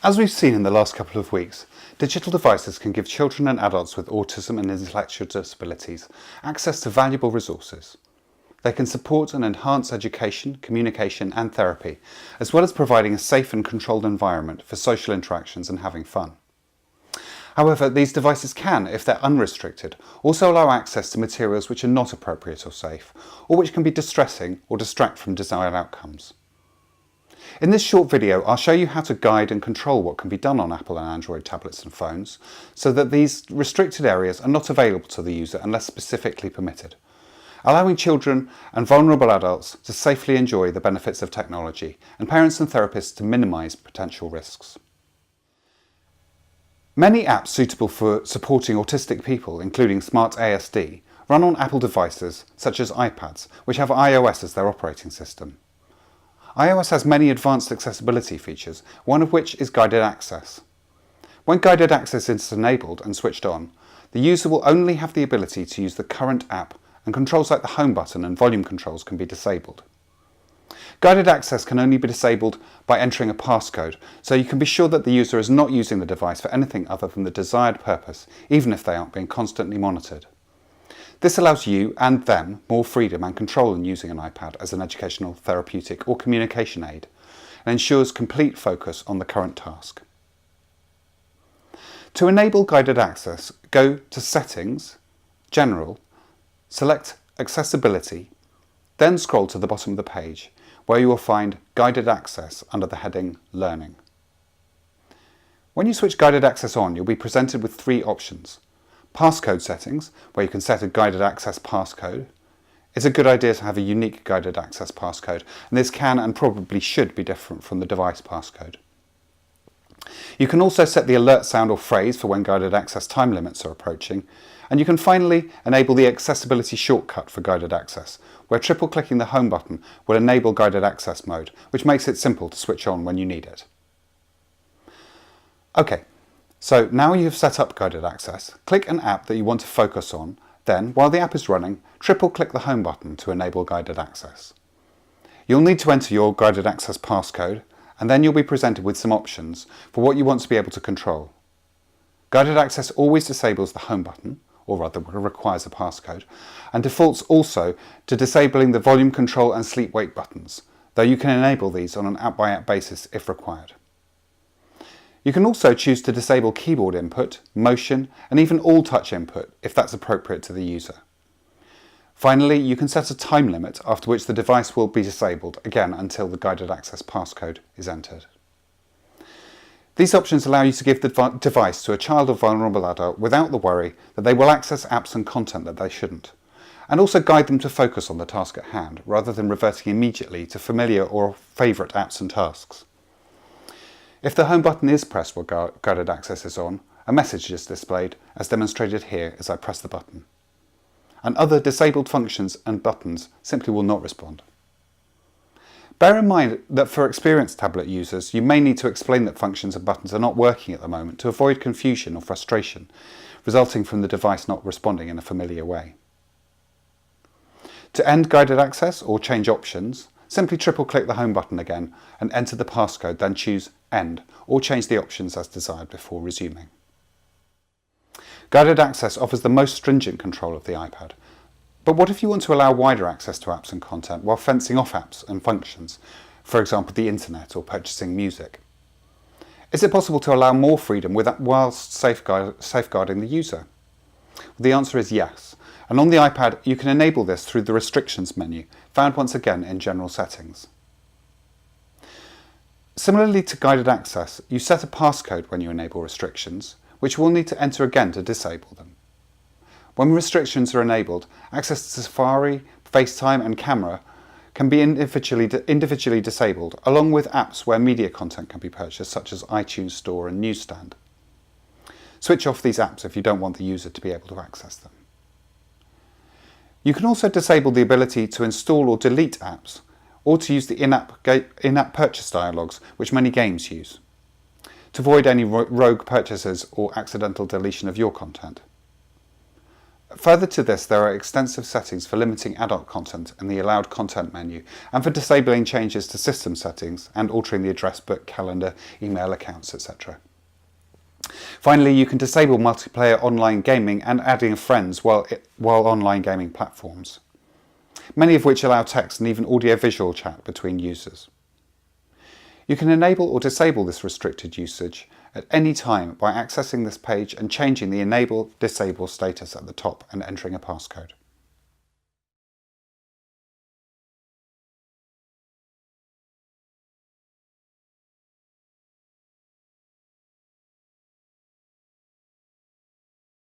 As we've seen in the last couple of weeks, digital devices can give children and adults with autism and intellectual disabilities access to valuable resources. They can support and enhance education, communication and therapy, as well as providing a safe and controlled environment for social interactions and having fun. However, these devices can, if they're unrestricted, also allow access to materials which are not appropriate or safe, or which can be distressing or distract from desired outcomes. In this short video, I'll show you how to guide and control what can be done on Apple and Android tablets and phones, so that these restricted areas are not available to the user unless specifically permitted, allowing children and vulnerable adults to safely enjoy the benefits of technology, and parents and therapists to minimise potential risks. Many apps suitable for supporting autistic people, including Smart ASD, run on Apple devices such as iPads, which have iOS as their operating system. iOS has many advanced accessibility features, one of which is guided access. When guided access is enabled and switched on, the user will only have the ability to use the current app, and controls like the home button and volume controls can be disabled. Guided access can only be disabled by entering a passcode, so you can be sure that the user is not using the device for anything other than the desired purpose, even if they aren't being constantly monitored. This allows you and them more freedom and control in using an iPad as an educational, therapeutic or communication aid, and ensures complete focus on the current task. To enable guided access, go to Settings, General, select Accessibility, then scroll to the bottom of the page, where you will find Guided Access under the heading Learning. When you switch Guided Access on, you'll be presented with three options. Passcode settings, where you can set a guided access passcode. It's a good idea to have a unique guided access passcode, and this can and probably should be different from the device passcode. You can also set the alert sound or phrase for when guided access time limits are approaching, and you can finally enable the accessibility shortcut for guided access, where triple clicking the home button will enable guided access mode, which makes it simple to switch on when you need it. Okay. So now you've set up guided access, click an app that you want to focus on, then, while the app is running, triple click the home button to enable guided access. You'll need to enter your guided access passcode, and then you'll be presented with some options for what you want to be able to control. Guided access always disables the home button, or rather requires a passcode, and defaults also to disabling the volume control and sleep wake buttons, though you can enable these on an app-by-app basis if required. You can also choose to disable keyboard input, motion, and even all touch input if that's appropriate to the user. Finally, you can set a time limit after which the device will be disabled, again until the guided access passcode is entered. These options allow you to give the device to a child or vulnerable adult without the worry that they will access apps and content that they shouldn't, and also guide them to focus on the task at hand, rather than reverting immediately to familiar or favourite apps and tasks. If the home button is pressed while guided access is on, a message is displayed, as demonstrated here as I press the button. And other disabled functions and buttons simply will not respond. Bear in mind that for experienced tablet users, you may need to explain that functions and buttons are not working at the moment to avoid confusion or frustration, resulting from the device not responding in a familiar way. To end guided access or change options, simply triple click the home button again and enter the passcode, then choose End, or change the options as desired before resuming. Guided access offers the most stringent control of the iPad, but what if you want to allow wider access to apps and content while fencing off apps and functions, for example the internet or purchasing music? Is it possible to allow more freedom whilst safeguarding the user? Well, the answer is yes, and on the iPad you can enable this through the Restrictions menu, found once again in General Settings. Similarly to guided access, you set a passcode when you enable restrictions, which you will need to enter again to disable them. When restrictions are enabled, access to Safari, FaceTime and Camera can be individually disabled, along with apps where media content can be purchased, such as iTunes Store and Newsstand. Switch off these apps if you don't want the user to be able to access them. You can also disable the ability to install or delete apps, or to use the in-app purchase dialogues, which many games use, to avoid any rogue purchases or accidental deletion of your content. Further to this, there are extensive settings for limiting adult content in the Allowed Content menu, and for disabling changes to system settings and altering the address book, calendar, email accounts, etc. Finally, you can disable multiplayer online gaming and adding friends while online gaming platforms, many of which allow text and even audio-visual chat between users. You can enable or disable this restricted usage at any time by accessing this page and changing the enable/disable status at the top and entering a passcode.